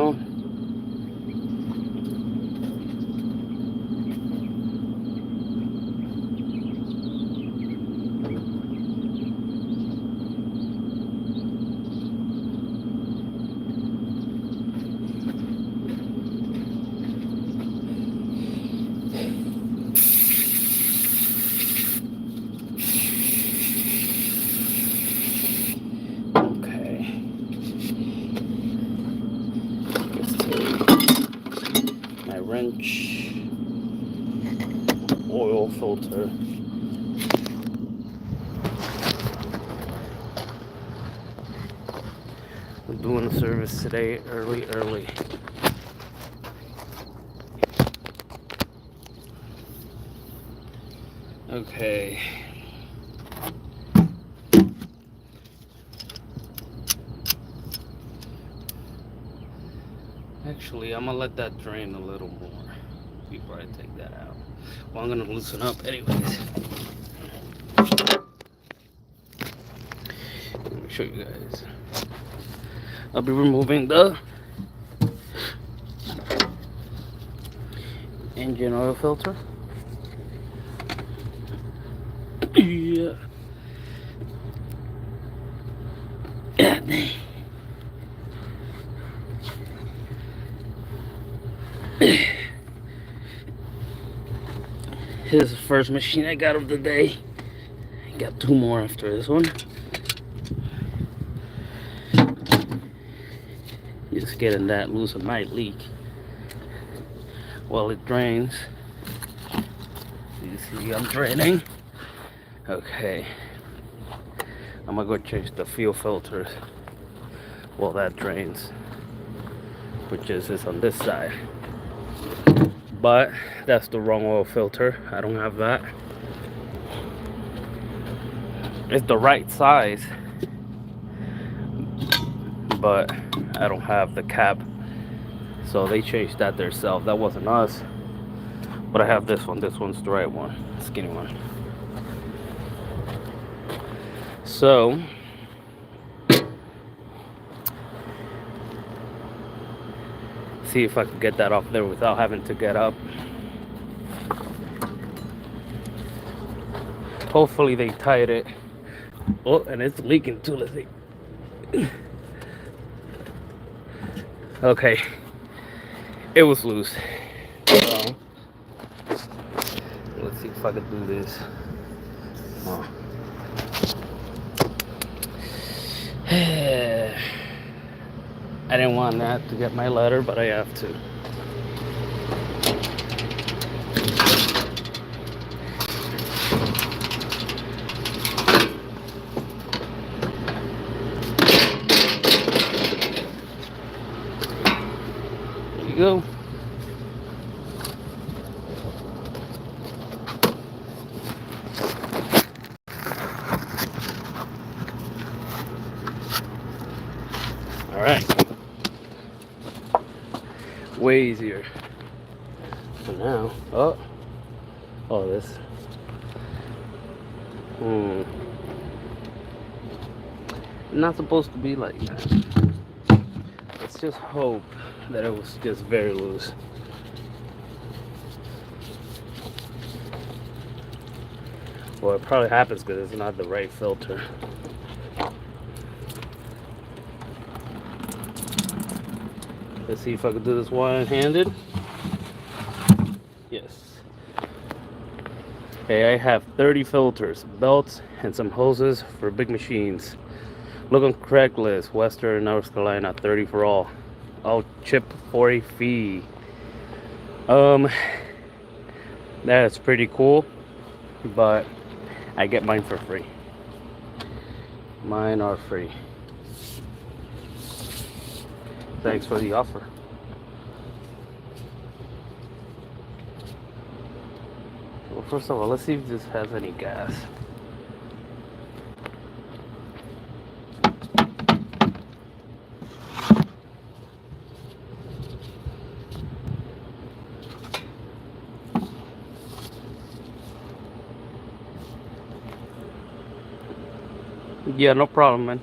alone. Okay. Let's take my wrench, oil filter. I'm doing a service today early. Okay. Actually, I'm gonna let that drain a little more before I take that out. Well, I'm gonna loosen up anyways. Let me show you guys. I'll be removing the engine oil filter. Yeah. God dang. Here's the first machine I got of the day. I got 2 more after this one. Just getting that loose, it might leak while it drains. You see I'm draining. Okay. I'm gonna go change the fuel filters while that drains, which is on this side. But that's the wrong oil filter. I don't have that. It's the right size, but I don't have the cap. So they changed that themselves. That wasn't us. But I have this one. This one's the right one. Skinny one. So see if I can get that off there without having to get up. Hopefully they tied it. Oh, and it's leaking too. Let's see. Okay, it was loose. So, let's see if I can do this. Oh. I didn't want that to get my letter, but I have to. There you go. All right. Way easier. So now, oh, this. Not supposed to be like that. Let's just hope that it was just very loose. Well, it probably happens because it's not the right filter. Let's see if I can do this one-handed. Yes. Okay, I have 30 filters, belts, and some hoses for big machines. Look on Craigslist, Western North Carolina, 30 for all. I'll chip for a fee. That is pretty cool, but I get mine for free. Mine are free. Thanks for the offer. Well, first of all, let's see if this has any gas. Yeah, no problem, man.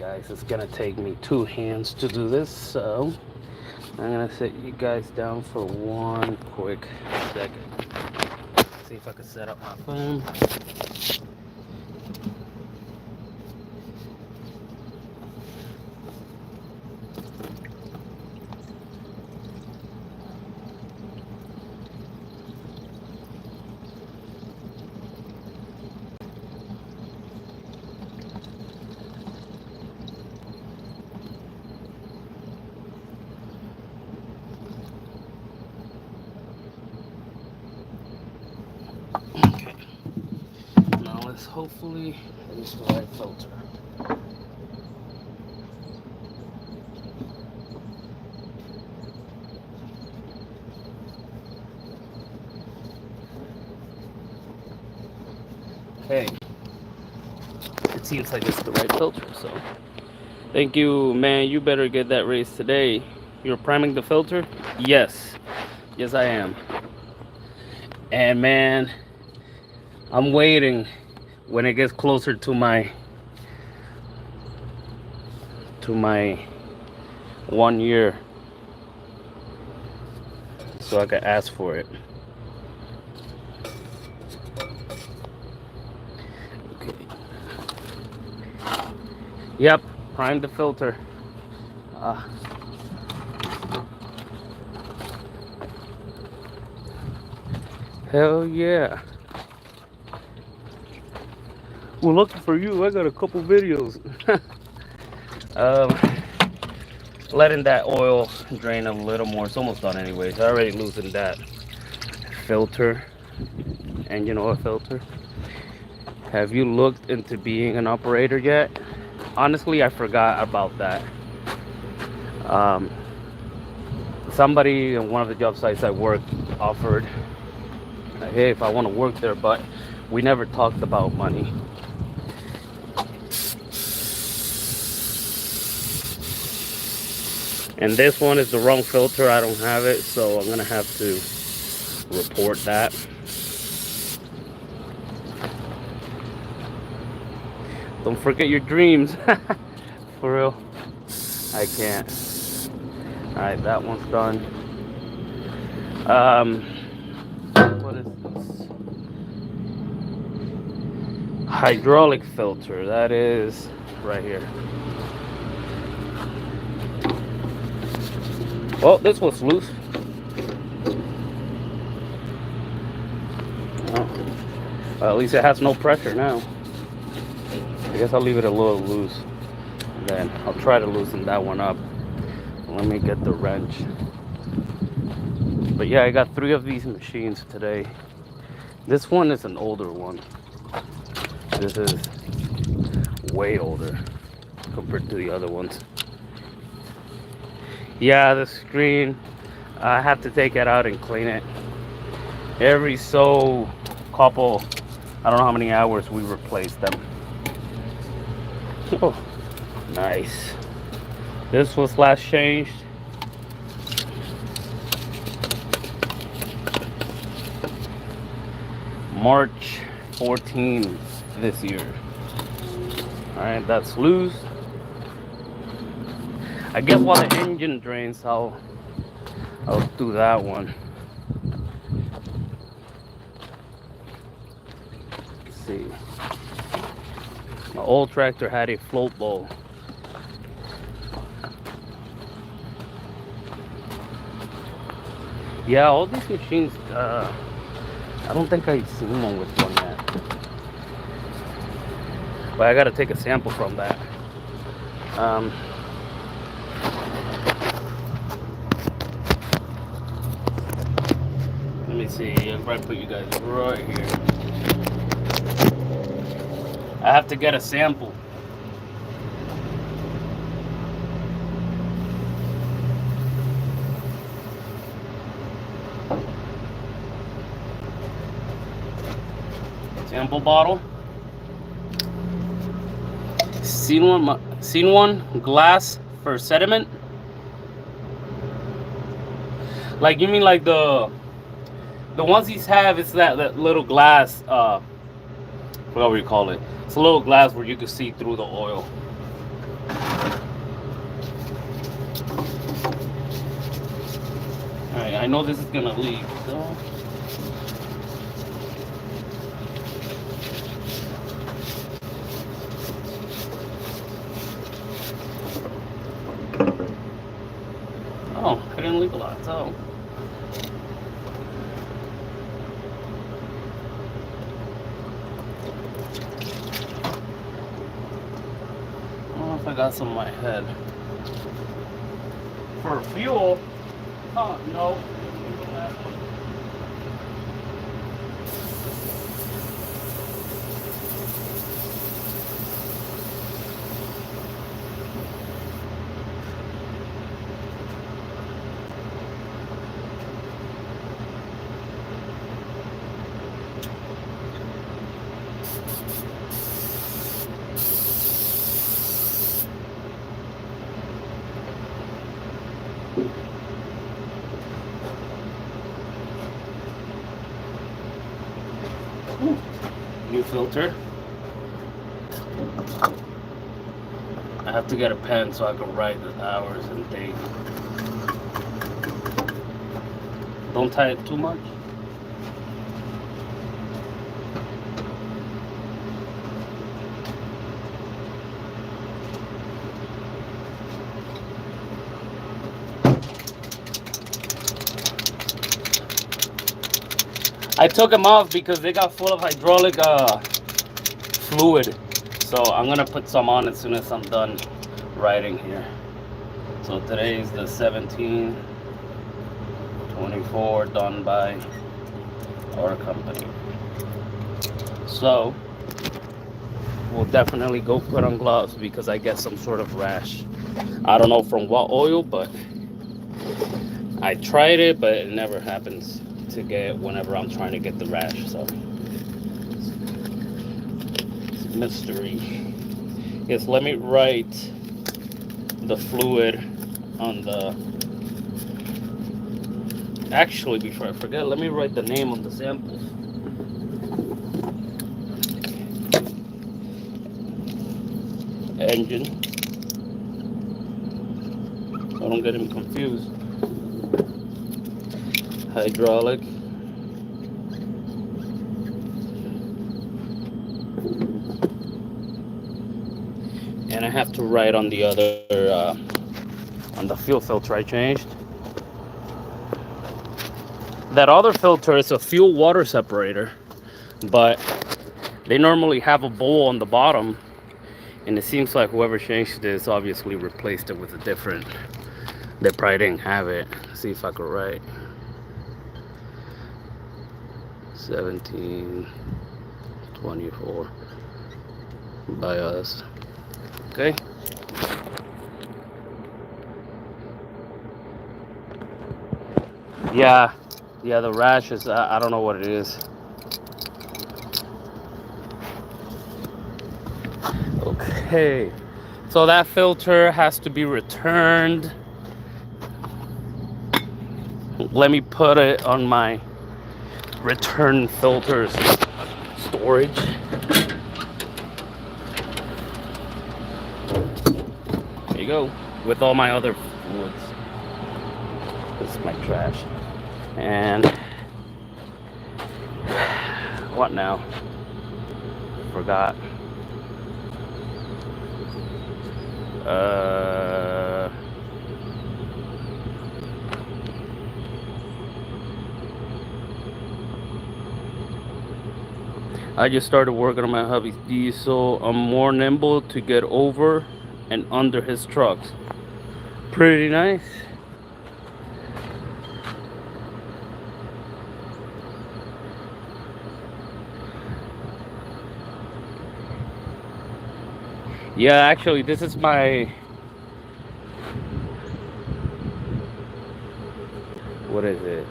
Alright guys, it's gonna take me 2 hands to do this, so I'm gonna set you guys down for 1 quick second. See if I can set up my phone. Okay. Now let's hopefully use the right filter. Okay. It seems like it's the right filter, so thank you, man. You better get that raised today. You're priming the filter? Yes. Yes, I am. And man, I'm waiting when it gets closer to my 1 year so I can ask for it. Okay. Yep, prime the filter. Hell yeah. We're looking for you. I got a couple videos. Letting that oil drain a little more. It's almost done anyways. I already loosened that filter, engine oil filter. Have you looked into being an operator yet? Honestly, I forgot about that. Somebody in one of the job sites I worked offered, hey, if I want to work there, but we never talked about money. And this one is the wrong filter. I don't have it, so I'm gonna have to report that. Don't forget your dreams. For real, I can't. All right, that one's done. What is this? Hydraulic filter. That is right here. Oh, this one's loose. Oh. Well, at least it has no pressure now. I guess I'll leave it a little loose. And then I'll try to loosen that one up. Let me get the wrench. But yeah, I got 3 of these machines today. This one is an older one. This is way older compared to the other ones. Yeah, the screen, I have to take it out and clean it. Every so couple, I don't know how many hours we replace them. Oh, nice. This was last changed. March 14th this year. Alright, that's loose. I guess while the engine drains, I'll do that one. Let's see. My old tractor had a float bowl. Yeah, all these machines, I don't think I've seen one with one yet. But I gotta take a sample from that. Let me see, I'll probably put you guys right here. I have to get a sample. Sample bottle. Seen one glass for sediment? Like, you mean like the ones these have, it's that little glass, I forgot what you call it. It's a little glass where you can see through the oil. Alright, I know this is gonna leak, so oh, it didn't leak a lot, so I don't know if I got some on my head. For fuel, no. Ooh, new filter. I have to get a pen so I can write the hours and date. Don't tie it too much. I took them off because they got full of hydraulic fluid. So I'm gonna put some on as soon as I'm done writing here. So today is the 17/24 done by our company. So we'll definitely go put on gloves because I get some sort of rash. I don't know from what oil, but I tried it, but it never happens to get whenever I'm trying to get the rash. So it's a mystery. Yes, let me write the fluid on the, actually before I forget, let me write the name on the samples. Engine, I don't get him confused. Hydraulic, and I have to write on the other on the fuel filter I changed. That other filter is a fuel water separator, but they normally have a bowl on the bottom, and it seems like whoever changed this obviously replaced it with a different. They probably didn't have it. Let's see if I could write 17/24 by us. Okay. Yeah, the rash is, I don't know what it is. Okay, so that filter has to be returned. Let me put it on my return filters storage. There you go, with all my other fluids. This is my trash. And what now? Forgot. I just started working on my hubby's diesel. I'm more nimble to get over and under his trucks. Pretty nice. Yeah, actually, this is my, what is it?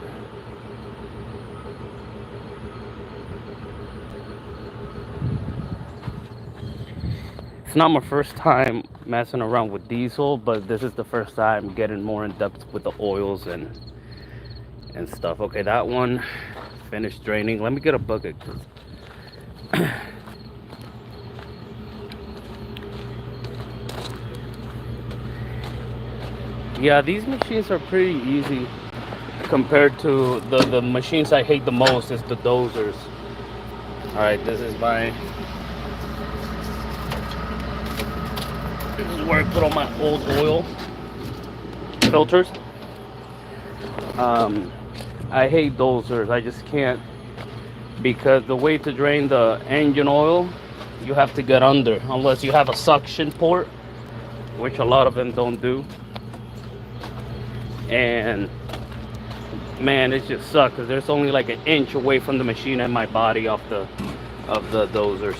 It's not my first time messing around with diesel, but this is the first time getting more in depth with the oils and stuff. Okay, that one finished draining. Let me get a bucket. Yeah, these machines are pretty easy compared to the machines I hate the most is the dozers. All right, this is where I put all my old oil filters. I hate dozers. I just can't, because the way to drain the engine oil, you have to get under, unless you have a suction port, which a lot of them don't do. And man, it just sucks because there's only like an inch away from the machine and my body of the dozers.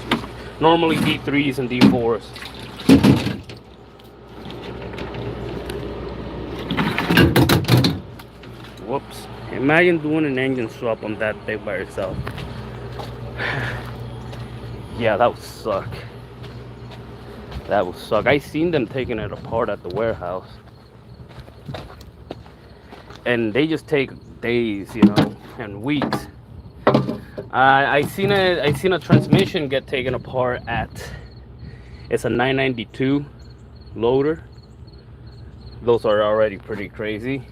Normally D3s and D4s. Whoops. Imagine doing an engine swap on that thing by yourself. Yeah, that would suck. That would suck. I seen them taking it apart at the warehouse. And they just take days, you know, and weeks. I seen a transmission get taken apart at, it's a 992 loader. Those are already pretty crazy.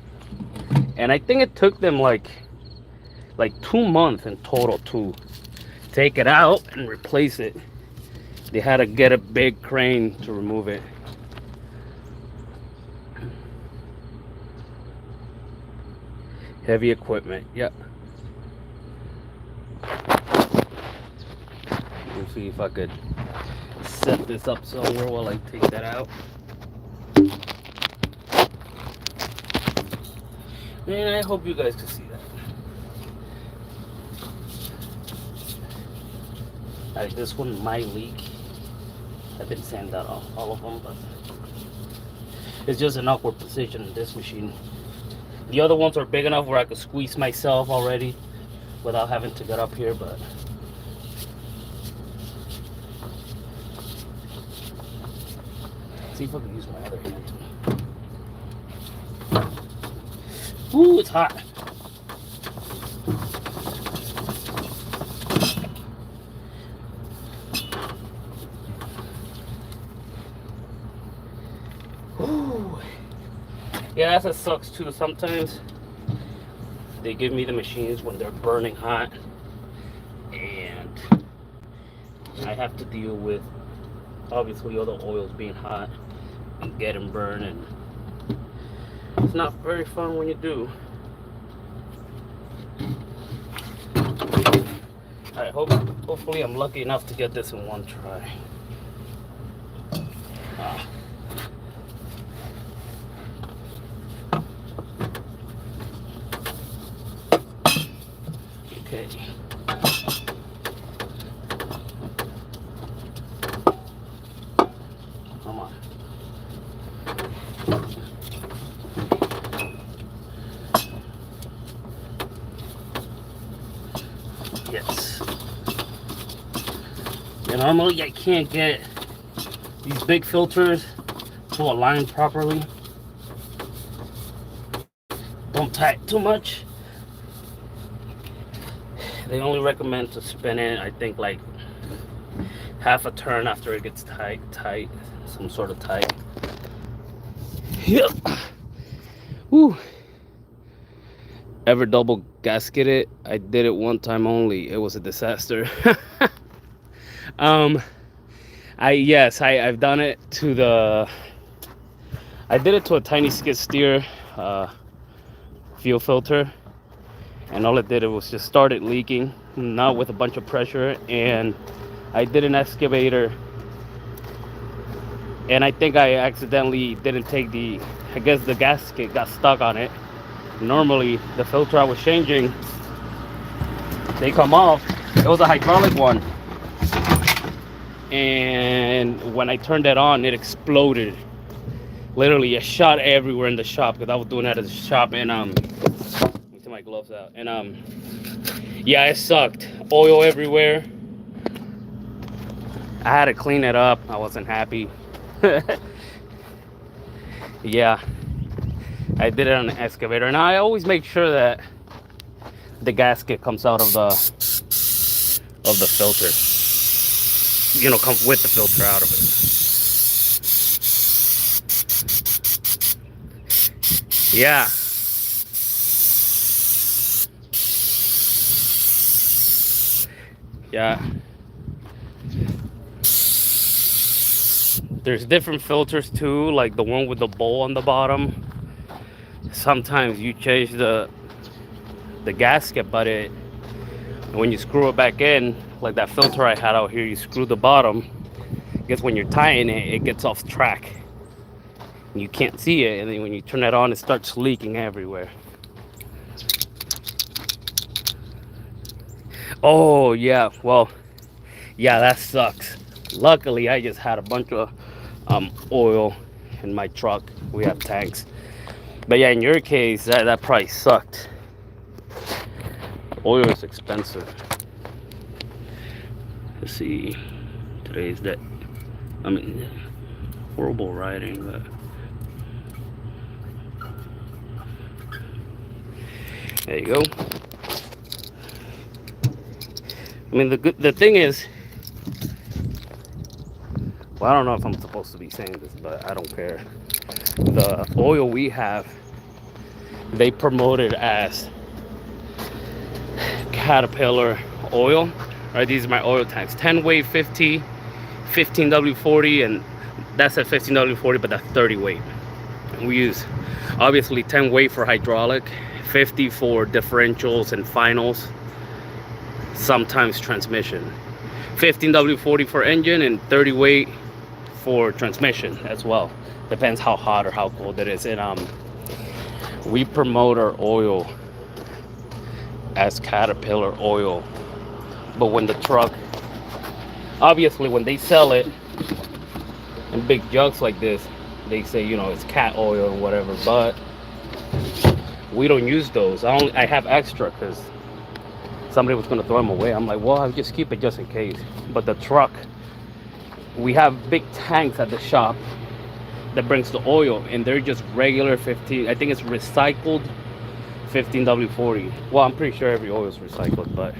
And I think it took them like 2 months in total to take it out and replace it. They had to get a big crane to remove it. Heavy equipment, yep. Let me see if I could set this up somewhere while I take that out. Man, I hope you guys can see that. Alright, this one might leak. I didn't sand that off all of them, but it's just an awkward position in this machine. The other ones are big enough where I could squeeze myself already without having to get up here, but see if I can use my other hand. Ooh, it's hot. Ooh. Yeah, that sucks too. Sometimes they give me the machines when they're burning hot, and I have to deal with obviously all the oils being hot and getting burned, and it's not very fun when you do. Alright, hopefully I'm lucky enough to get this in one try. Okay. Come on. Yes. And normally I can't get these big filters to align properly. Don't tight too much. They only recommend to spin it, I think, like half a turn after it gets tight, some sort of tight. Yep. Woo. Ever double gasket it? I did it one time only. It was a disaster. I've done it to the. I did it to a tiny skid steer fuel filter, and all it did was just started leaking, not with a bunch of pressure. And I did an excavator, and I think I accidentally didn't take I guess the gasket got stuck on it. Normally the filter I was changing, they come off. It was a hydraulic one, and when I turned it on, it exploded. Literally, it shot everywhere in the shop, because I was doing that at the shop. And let me take my gloves out. And yeah, it sucked. Oil everywhere. I had to clean it up. I wasn't happy. Yeah, I did it on an excavator. And I always make sure that the gasket comes out of the filter. You know, comes with the filter out of it. Yeah. Yeah. There's different filters too, like the one with the bowl on the bottom. Sometimes you change the gasket, but when you screw it back in, like that filter I had out here, you screw the bottom. I guess when you're tying it, it gets off track. You can't see it, and then when you turn it on, it starts leaking everywhere. Oh yeah, well, yeah, that sucks. Luckily, I just had a bunch of oil in my truck. We have tanks, but yeah, in your case, that price sucked. Oil is expensive. Let's see, today's that. I mean, horrible writing, but there you go. I mean, the thing is, well, I don't know if I'm supposed to be saying this, but I don't care. The oil we have, they promote it as Caterpillar oil. Right, these are my oil tanks: 10 weight 50, 15W40, and that's at 15W40, but that's 30 weight. And we use obviously 10 weight for hydraulic, 50 for differentials and finals, sometimes transmission, 15W40 for engine, and 30 weight for transmission as well. Depends how hot or how cold it is. And we promote our oil as Caterpillar oil, but when the truck, obviously when they sell it in big jugs like this, they say, you know, it's cat oil and whatever, but we don't use those. I have extra because somebody was going to throw them away. I'm like, well, I'll just keep it just in case. But the truck, we have big tanks at the shop that brings the oil, and they're just regular 15, I think it's recycled 15W40. Well, I'm pretty sure every oil is recycled, but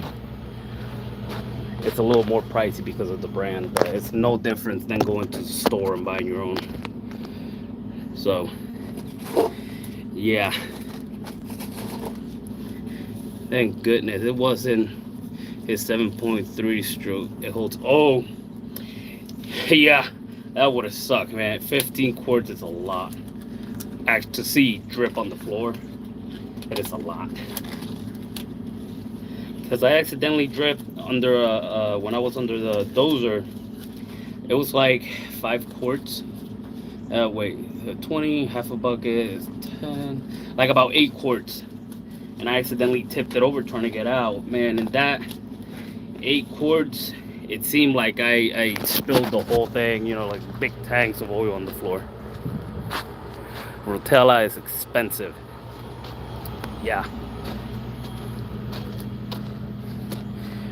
it's a little more pricey because of the brand. But it's no difference than going to the store and buying your own. So yeah, thank goodness it wasn't his 7.3 stroke. It holds, oh yeah, that would have sucked, man. 15 quarts is a lot. To see drip on the floor, it is a lot. Because I accidentally dripped under when I was under the Dozer. It was like 5 quarts. Wait, 20, half a bucket is 10, like about 8 quarts. And I accidentally tipped it over trying to get out, man. And that 8 quarts, it seemed like I spilled the whole thing, you know, like big tanks of oil on the floor. Rotella is expensive. Yeah.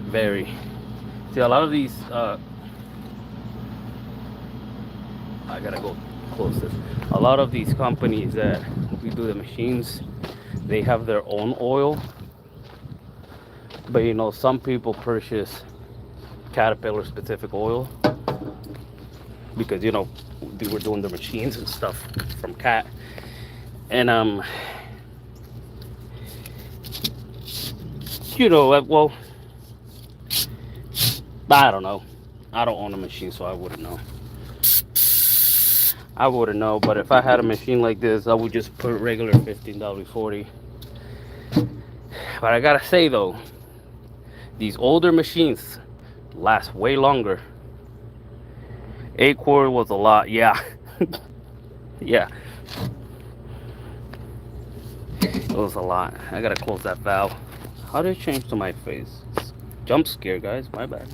Very. See, a lot of these, I gotta go close this. A lot of these companies that we do the machines, they have their own oil. But you know, some people purchase Caterpillar specific oil because, you know, we were doing the machines and stuff from Cat. And you know, well, I don't know. I don't own a machine, so I wouldn't know. I wouldn't know, but if I had a machine like this, I would just put regular 15W40. But I gotta say though, these older machines last way longer. 8 quart was a lot, yeah. Yeah. It was a lot. I gotta close that valve. How did it change to my face? Jump scare, guys, my bad.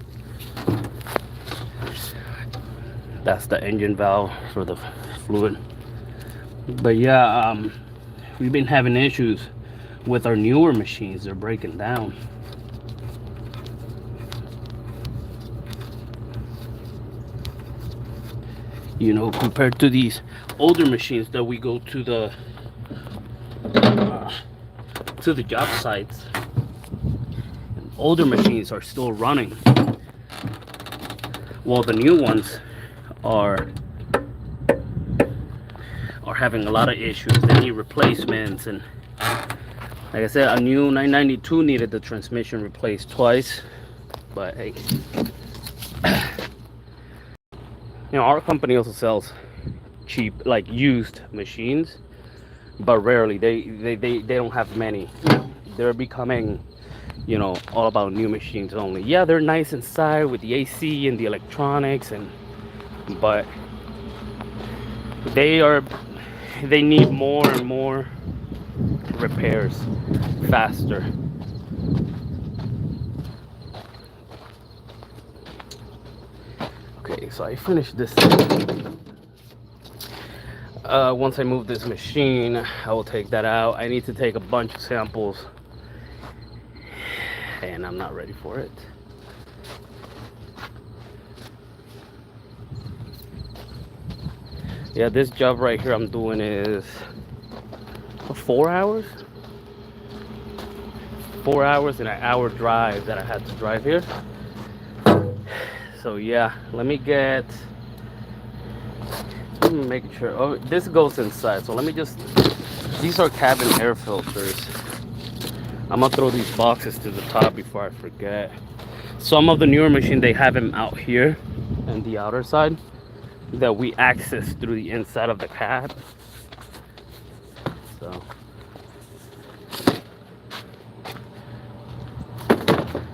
That's the engine valve for the fluid. But yeah, we've been having issues with our newer machines. They're breaking down. You know, compared to these older machines that we go to the job sites, and older machines are still running, while the new ones are having a lot of issues. They need replacements, and like I said, a new 992 needed the transmission replaced twice. But hey, you know, our company also sells cheap, like used machines, but rarely. They don't have many. They're becoming, you know, all about new machines only. Yeah, they're nice inside with the AC and the electronics, but they need more and more repairs faster. Okay, so I finished this. Once I move this machine, I will take that out. I need to take a bunch of samples, and I'm not ready for it. Yeah, this job right here I'm doing is 4 hours. 4 hours and an hour drive that I had to drive here. So yeah, let me get, I'm making sure, oh, this goes inside. So let me just, these are cabin air filters. I'm gonna throw these boxes to the top before I forget. Some of the newer machines, they have them out here on the outer side that we access through the inside of the cab. So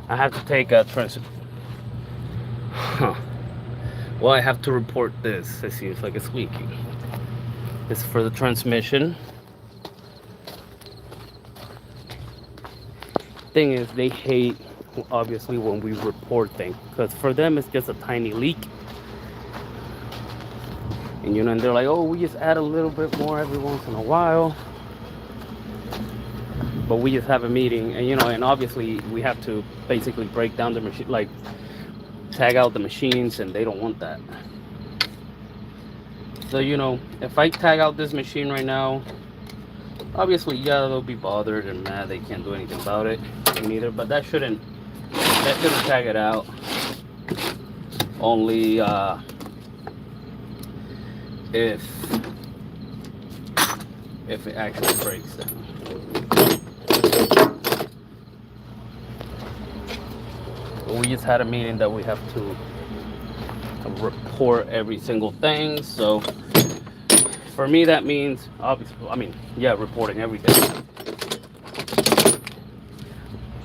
I have to take a well, I have to report this. It seems like it's leaking. This is for the transmission. Thing is, they hate, obviously, when we report things, because for them it's just a tiny leak. And you know, and they're like, oh, we just add a little bit more every once in a while. But we just have a meeting, and you know, and obviously we have to basically break down the machine, like tag out the machines, and they don't want that. So you know, if I tag out this machine right now, obviously, yeah, they'll be bothered and mad. They can't do anything about it neither. But that shouldn't tag it out. Only if it actually breaks down. We just had a meeting that we have to report every single thing. So for me, that means obviously, I mean, yeah, reporting everything.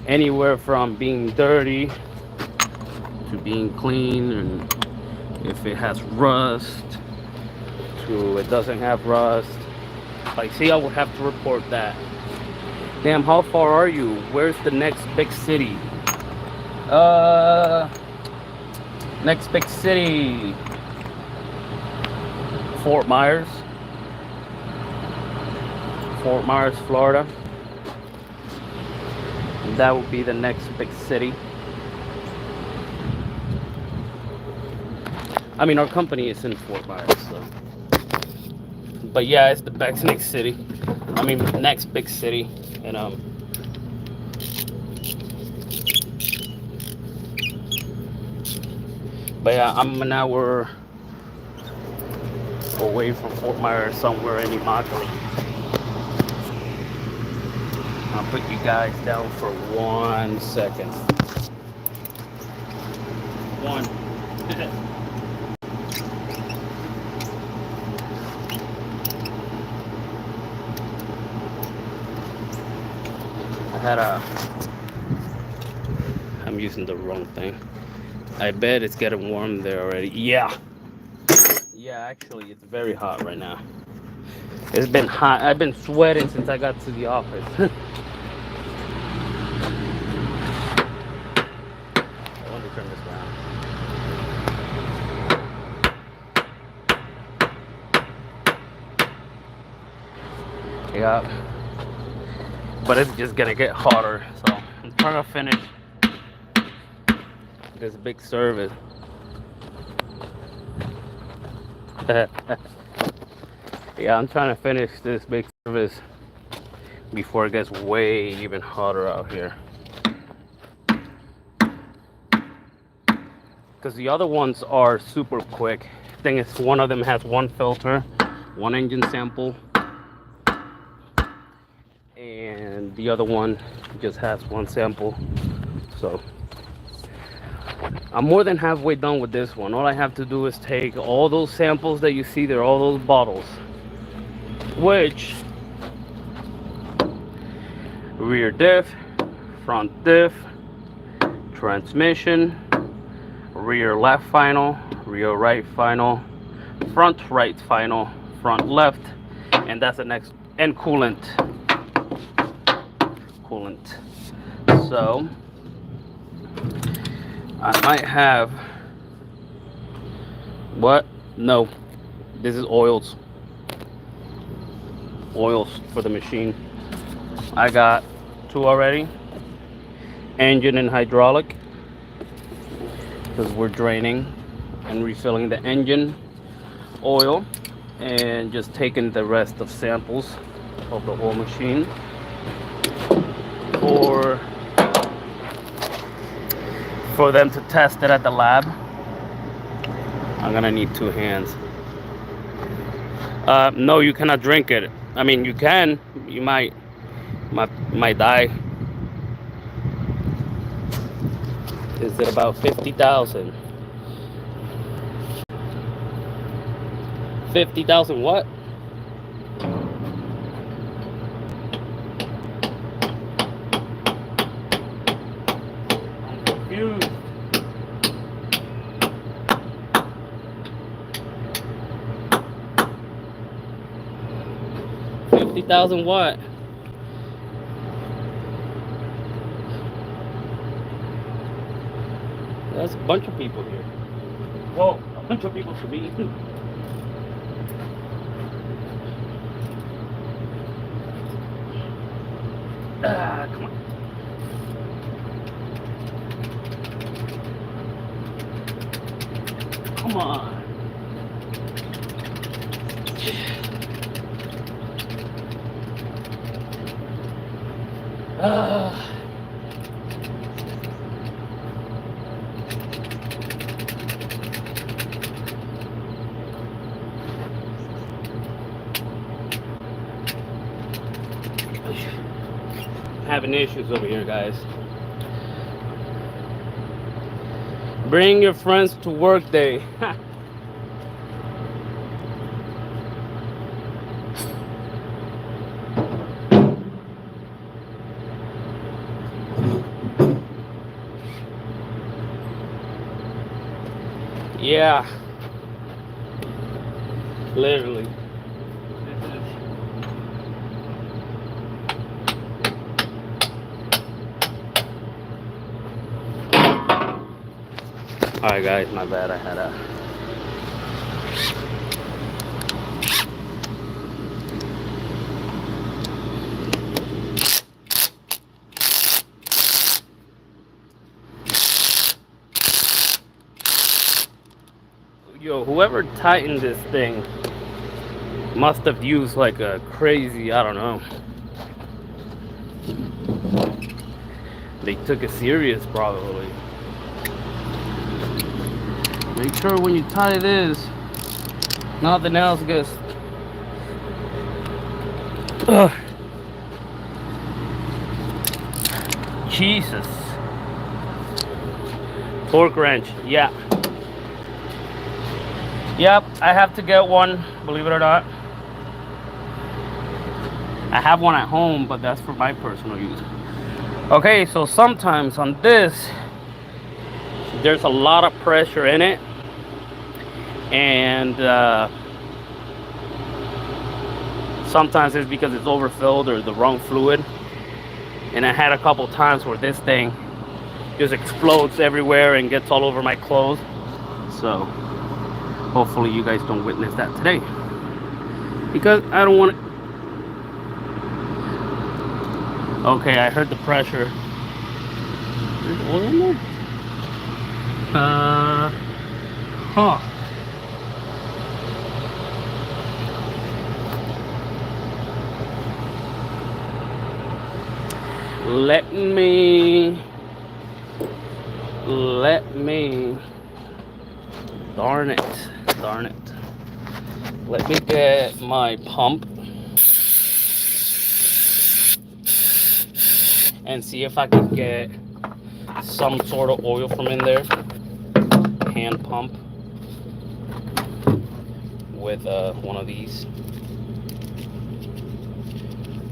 Anywhere from being dirty to being clean, and if it has rust to it doesn't have rust. Like, see, I would have to report that. Damn, how far are you? Where's the next big city? Next big city, Fort Myers, Florida. That would be the next big city. I mean, our company is in Fort Myers, so. But yeah, it's the next city. I mean, next big city, and but yeah, I'm an hour away from Fort Myers, somewhere in Immokalee. I'll put you guys down for 1 second. One. I'm using the wrong thing. I bet it's getting warm there already. Yeah, actually, it's very hot right now. It's been hot. I've been sweating since I got to the office. I want to turn this down. Yeah, but it's just gonna get hotter, so I'm trying to finish this big service. Yeah, I'm trying to finish this big service before it gets way even hotter out here. Because the other ones are super quick. Thing is, one of them has one filter, one engine sample, and the other one just has one sample. So I'm more than halfway done with this one. All I have to do is take all those samples that you see there, all those bottles, which rear diff, front diff, transmission, rear left final, rear right final, front right final, front left, and that's the next, and coolant. So I might have, what? No, this is oils for the machine. I got 2 already, engine and hydraulic, because we're draining and refilling the engine oil and just taking the rest of samples of the whole machine for them to test it at the lab. I'm gonna need 2 hands. No, you cannot drink it. I mean, you can. You might die. Is it about 50,000? 50,000 what? I'm confused. 50,000 what? There's a bunch of people here. Whoa, a bunch of people to me. Come on. Come on. Having issues over here, guys. Bring your friends to work day. Yeah, literally. Alright guys, my bad, I had a yo, whoever tightened this thing must have used like a crazy, I don't know. They took it serious probably. Make sure when you tie this, nothing else gets. Ugh. Jesus. Torque wrench, yeah. Yep, I have to get one, believe it or not. I have one at home, but that's for my personal use. Okay, so sometimes on this, there's a lot of pressure in it, and sometimes it's because it's overfilled or the wrong fluid. And I had a couple times where this thing just explodes everywhere and gets all over my clothes. So hopefully you guys don't witness that today, because I don't want it. Okay, I heard the pressure. There's oil in there? Huh. Let me. Darn it. Let me get my pump and see if I can get some sort of oil from in there. Hand pump with one of these.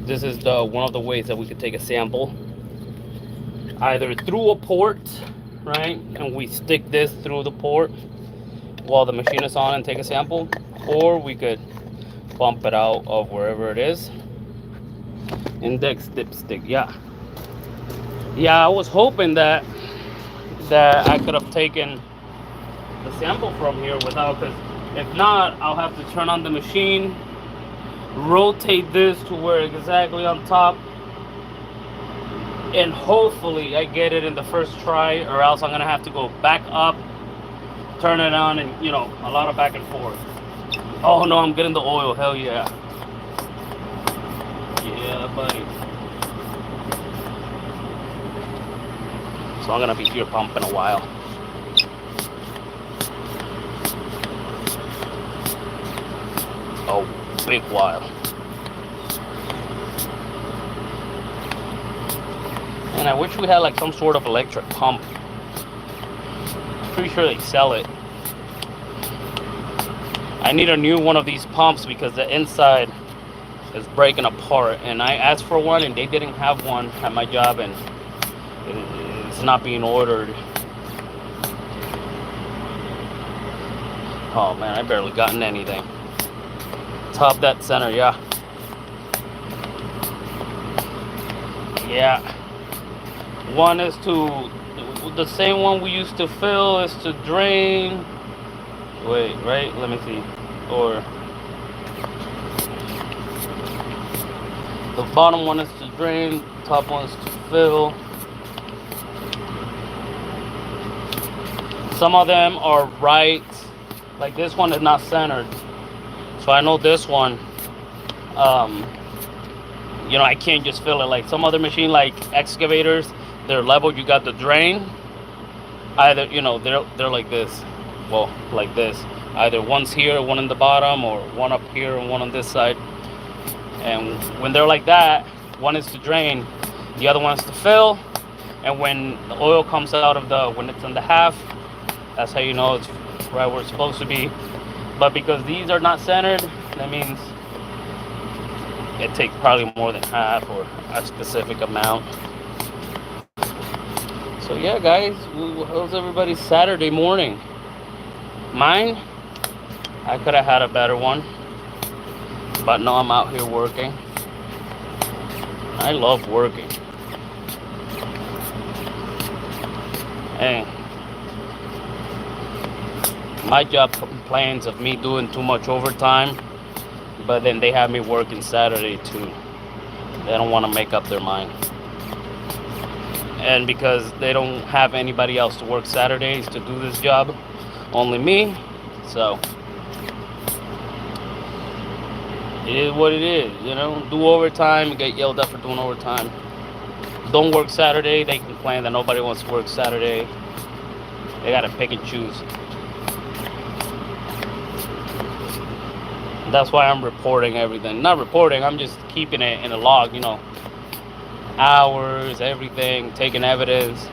This is one of the ways that we could take a sample, either through a port, right, and we stick this through the port while the machine is on and take a sample, or we could bump it out of wherever it is. Index dipstick, yeah. I was hoping that I could have taken the sample from here without, because if not, I'll have to turn on the machine, rotate this to where it's exactly on top, and hopefully I get it in the first try, or else I'm gonna have to go back up, turn it on, and a lot of back and forth. Oh no, I'm getting the oil. Hell yeah. Yeah, buddy. So I'm gonna be here pumping a while. Oh, big while. And I wish we had like some sort of electric pump. Pretty sure they sell it. I need a new one of these pumps because the inside is breaking apart, and I asked for one and they didn't have one at my job, and it's not being ordered. Oh man, I barely gotten anything. Top that center, yeah. One is to, the same one we used to fill is to drain. Wait, right? Let me see. Or the bottom one is to drain, top one is to fill. Some of them are right, like this one is not centered. So I know this one, I can't just fill it. Like some other machine, like excavators, they're leveled. You got the drain. Either, they're like this. Well, like this. Either one's here, one in the bottom, or one up here and one on this side. And when they're like that, one is to drain, the other one is to fill. And when the oil comes out of when it's in the half, that's how you know it's right where it's supposed to be. But because these are not centered, that means it takes probably more than half or a specific amount. So yeah, guys, how's everybody's Saturday morning? Mine, I could have had a better one, but no, I'm out here working. I love working. Hey, my job complains of me doing too much overtime, but then they have me working Saturday too. They don't want to make up their mind. And because they don't have anybody else to work Saturdays to do this job, only me, so it is what it is, do overtime and get yelled at for doing overtime. Don't work Saturday, they complain that nobody wants to work Saturday. They gotta pick and choose. That's why I'm reporting everything. Not reporting, I'm just keeping it in a log, hours, everything, taking evidence.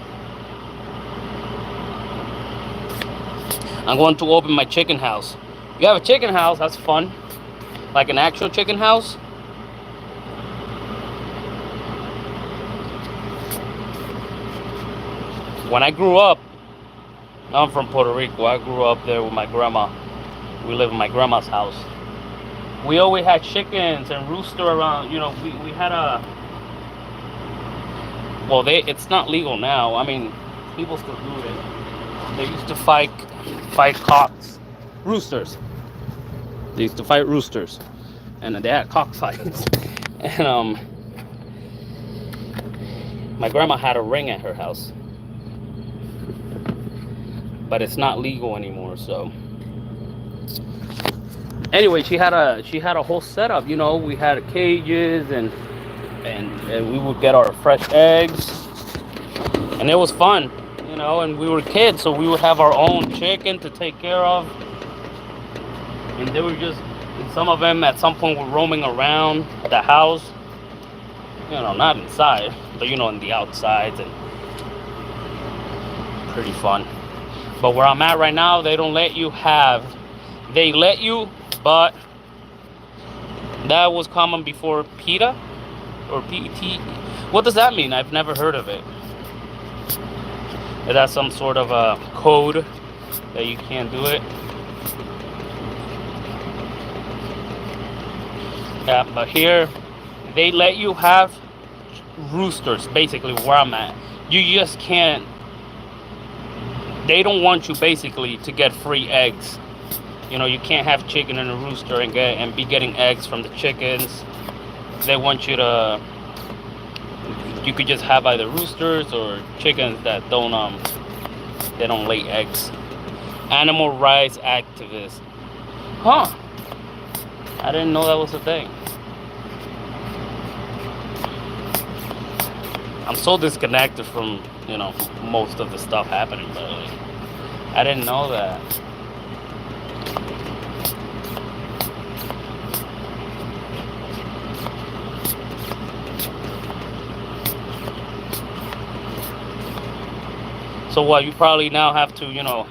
I'm going to open my chicken house. If you have a chicken house, that's fun. Like an actual chicken house. When I grew up, I'm from Puerto Rico. I grew up there with my grandma. We lived in my grandma's house. We always had chickens and rooster around. We had a... Well, it's not legal now. I mean, people still do it. They used to fight cocks, roosters. They used to fight roosters, and they had cockfights. And my grandma had a ring at her house, but it's not legal anymore. So anyway, she had a whole setup. We had cages and we would get our fresh eggs, and it was fun. And we were kids, so we would have our own chicken to take care of. And they were just Some of them at some point were roaming around the house, you know, not inside, but you know, in the outsides, and pretty fun. But where I'm at right now, they don't let you have, they let you, but that was common before PETA or PET. What does that mean? I've never heard of it. Is that some sort of a code that you can't do it? Yeah, but here they let you have roosters, basically where I'm at. You just can't, they don't want you basically to get free eggs. You know, you can't have chicken and a rooster and be getting eggs from the chickens. They want you to, you could just have either roosters or chickens that they don't lay eggs. Animal rights activist. Huh. I didn't know that was a thing. I'm so disconnected from, you know, most of the stuff happening, but I didn't know that. So what, you probably now have to, you know,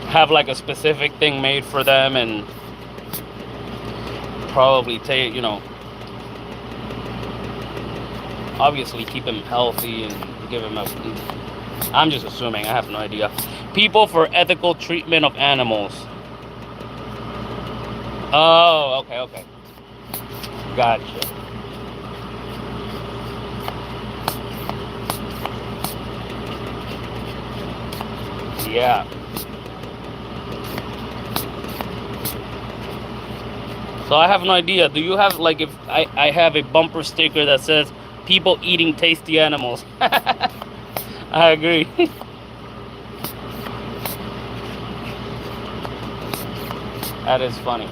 have like a specific thing made for them and probably take, you know, obviously keep them healthy and give them a, I'm just assuming, I have no idea. People for ethical treatment of animals. Oh, okay. Gotcha. Yeah. So I have no idea. Do you have, like, if I have a bumper sticker that says people eating tasty animals? I agree. That is funny.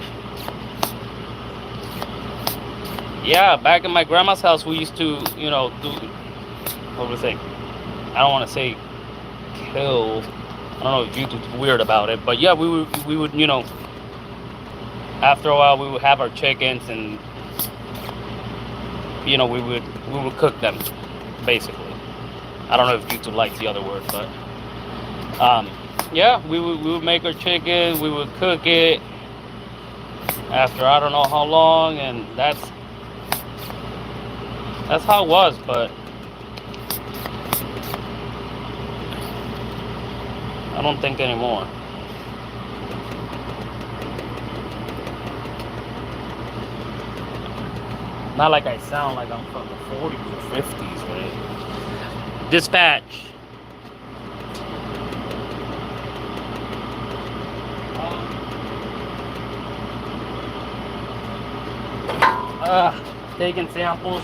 Yeah, back in my grandma's house, we used to, you know, do, what would I say? I don't want to say kill. I don't know if YouTube's weird about it, but yeah, we would, you know, after a while we would have our chickens and, you know, we would cook them, basically. I don't know if YouTube likes the other word, but yeah, we would make our chicken, we would cook it after I don't know how long, and that's how it was. But I don't think anymore. Not like I sound like I'm from the 40s or 50s, right? Dispatch. Taking samples.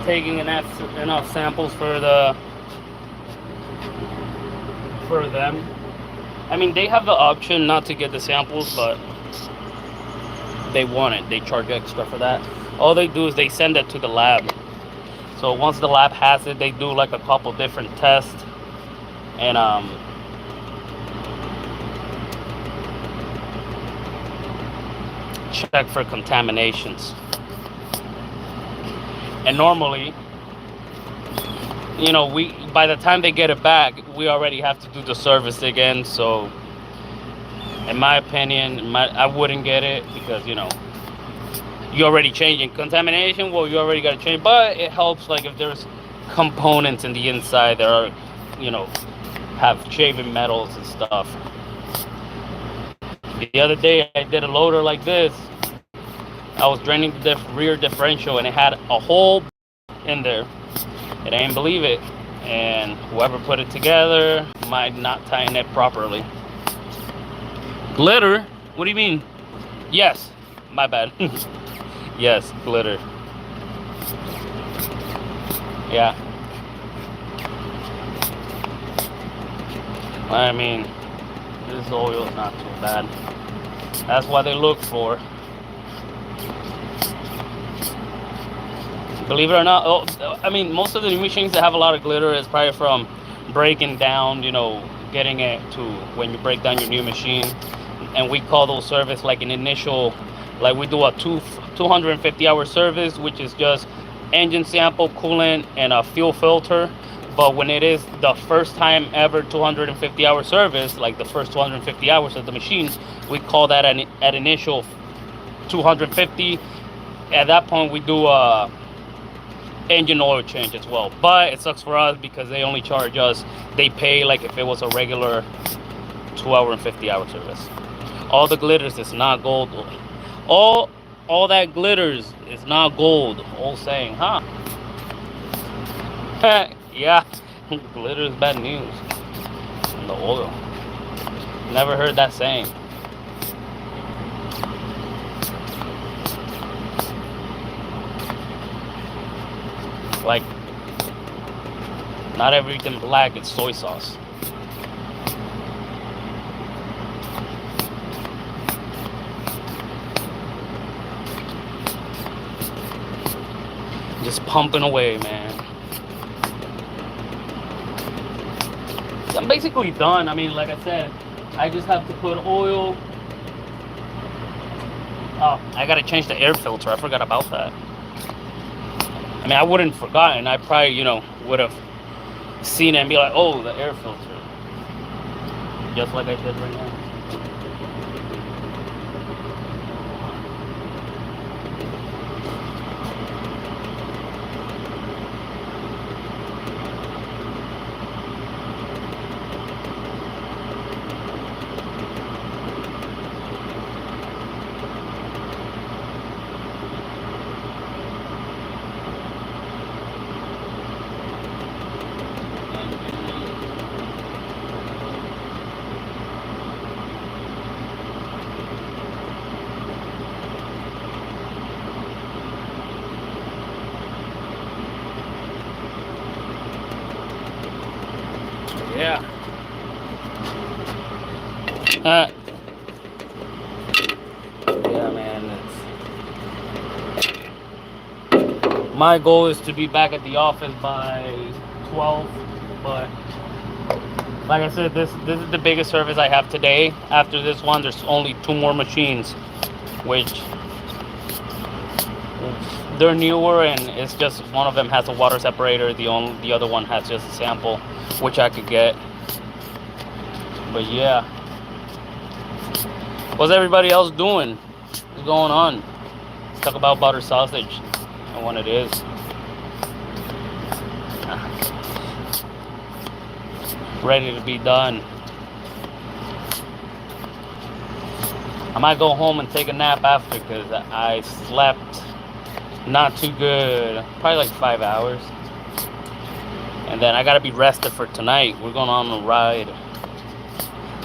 Taking enough samples for them. I mean, they have the option not to get the samples, but they want it. They charge extra for that. All they do is they send it to the lab. So once the lab has it, they do like a couple different tests and check for contaminations. And normally, you know, by the time they get it back, we already have to do the service again. So in my opinion, I wouldn't get it because, you know, you're already changing contamination. Well, you already got to change, but it helps, like, if there's components in the inside that are, you know, have shaving metals and stuff. The other day I did a loader like this. I was draining the rear differential and it had a hole in there, and I didn't believe it, and whoever put it together might not tighten it properly. Glitter? What do you mean? Yes, my bad. Yes, glitter. Yeah. I mean, this oil is not too bad. That's what they look for. Believe it or not, I mean, most of the new machines that have a lot of glitter is probably from breaking down, you know, getting it to when you break down your new machine. And we call those service like an initial, like we do a 250-hour service, which is just engine sample, coolant, and a fuel filter. But when it is the first time ever 250-hour service, like the first 250 hours of the machine, we call that an initial 250. At that point, we do a engine oil change as well. But it sucks for us because they only charge us, they pay like if it was a regular 2-hour and 50-hour service. All the glitters is not gold. All that glitters is not gold. Old saying, huh? Yeah, glitter is bad news. And the oil. Never heard that saying. Like, not everything black is soy sauce. Just pumping away, man. So I'm basically done. I mean, like I said, I just have to put oil. Oh, I gotta change the air filter. I forgot about that. I mean, I wouldn't have forgotten. I probably, would have seen it and be like, oh, the air filter. Just like I did right now. Yeah. Yeah, man. My goal is to be back at the office by 12, but like I said, this is the biggest service I have today. After this one, there's only 2 more machines, which they're newer, and it's just one of them has a water separator. The other one has just a sample, which I could get. But yeah, what's everybody else doing? What's going on? Talk about butter sausage and what it is. Ready to be done. I might go home and take a nap after because I slept not too good, probably like 5 hours. And then I gotta be rested for tonight. We're going on a ride.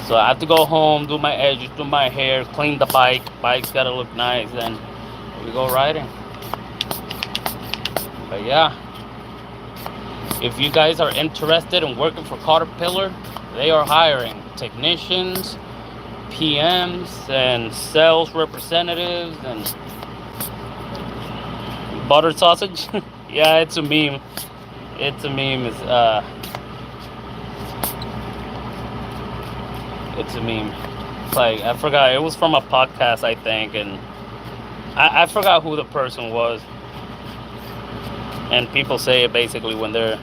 So I have to go home, do my edges, do my hair, clean the bike. Bike's gotta look nice, and we go riding. But yeah, if you guys are interested in working for Caterpillar, they are hiring technicians, PMs, and sales representatives, and butter sausage. Yeah, it's a meme. It's a meme. It's a meme. It's like, I forgot. It was from a podcast, I think, and I forgot who the person was. And people say it basically when they're,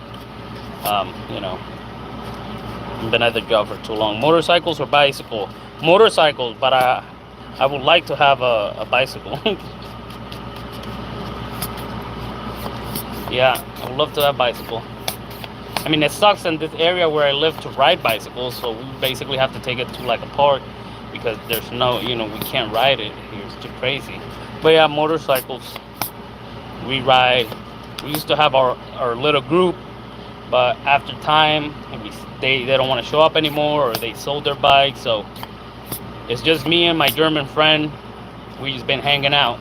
been at the job for too long. Motorcycles or bicycle? Motorcycles, but I would like to have a bicycle. Yeah, I would love to have a bicycle. I mean, it sucks in this area where I live to ride bicycles, so we basically have to take it to like a park because there's no, we can't ride it here. It's too crazy. But yeah, motorcycles, we ride. We used to have our little group, but after time, they don't want to show up anymore, or they sold their bike, so it's just me and my German friend. We just been hanging out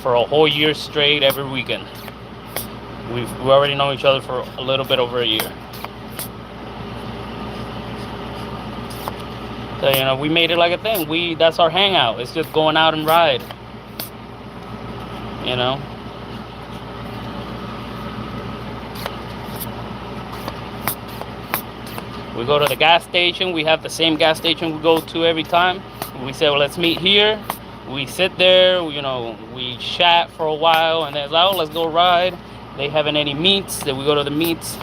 for a whole year straight every weekend. We already know each other for a little bit over a year. So, we made it like a thing. That's our hangout. It's just going out and ride. We go to the gas station. We have the same gas station we go to every time. We say, well, let's meet here. We sit there, you know, we chat for a while, and then it's like, oh, let's go ride. They haven't any meets. Then we go to the meets.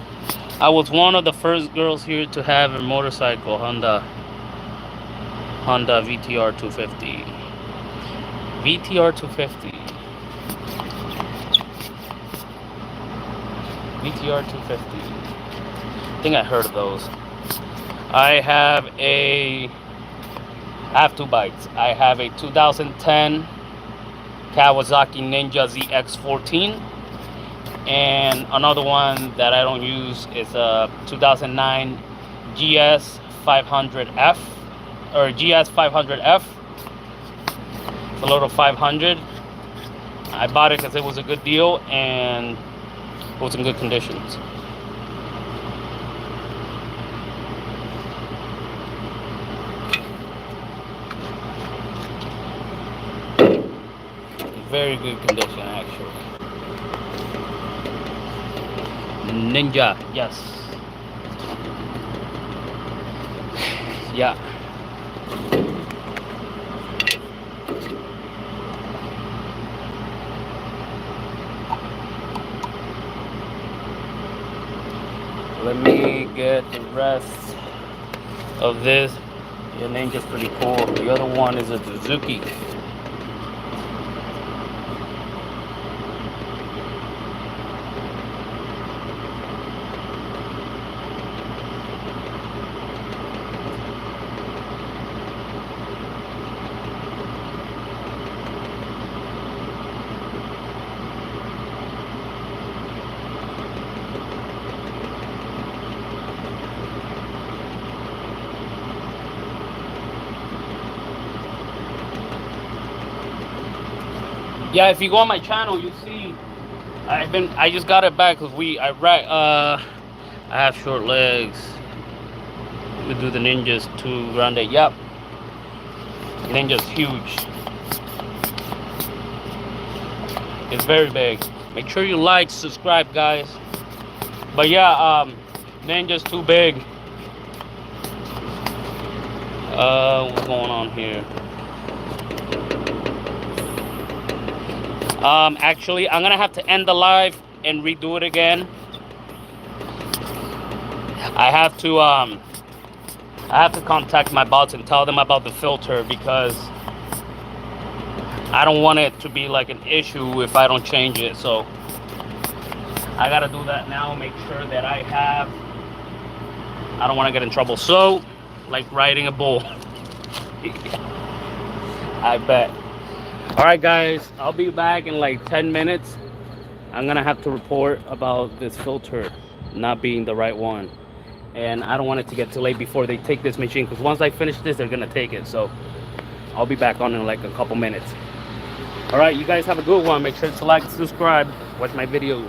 I was one of the first girls here to have a motorcycle, Honda VTR 250. VTR 250. VTR 250. I think I heard of those. I have two bikes. I have a 2010 Kawasaki Ninja ZX14, and another one that I don't use is a 2009 GS 500F or GS 500F. It's a little 500. I bought it because it was a good deal and it was in good conditions. Very good condition, actually. Ninja, yes. Yeah. Let me get the rest of this. The Ninja's pretty cool. The other one is a Suzuki. Yeah, if you go on my channel, you see I just got it back because I have short legs. We do the Ninjas 2 Grande. Yep. Ninja's huge. It's very big. Make sure you like, subscribe, guys. But yeah, Ninja's too big. What's going on here? Actually, I'm gonna have to end the live and redo it again. I have to contact my bots and tell them about the filter because I don't want it to be like an issue if I don't change it. So I gotta do that now. Make sure that I don't want to get in trouble. So, like riding a bull. I bet. Alright guys, I'll be back in like 10 minutes. I'm gonna have to report about this filter not being the right one. And I don't want it to get too late before they take this machine, because once I finish this, they're gonna take it. So I'll be back on in like a couple minutes. Alright, you guys have a good one. Make sure to like, subscribe, watch my videos.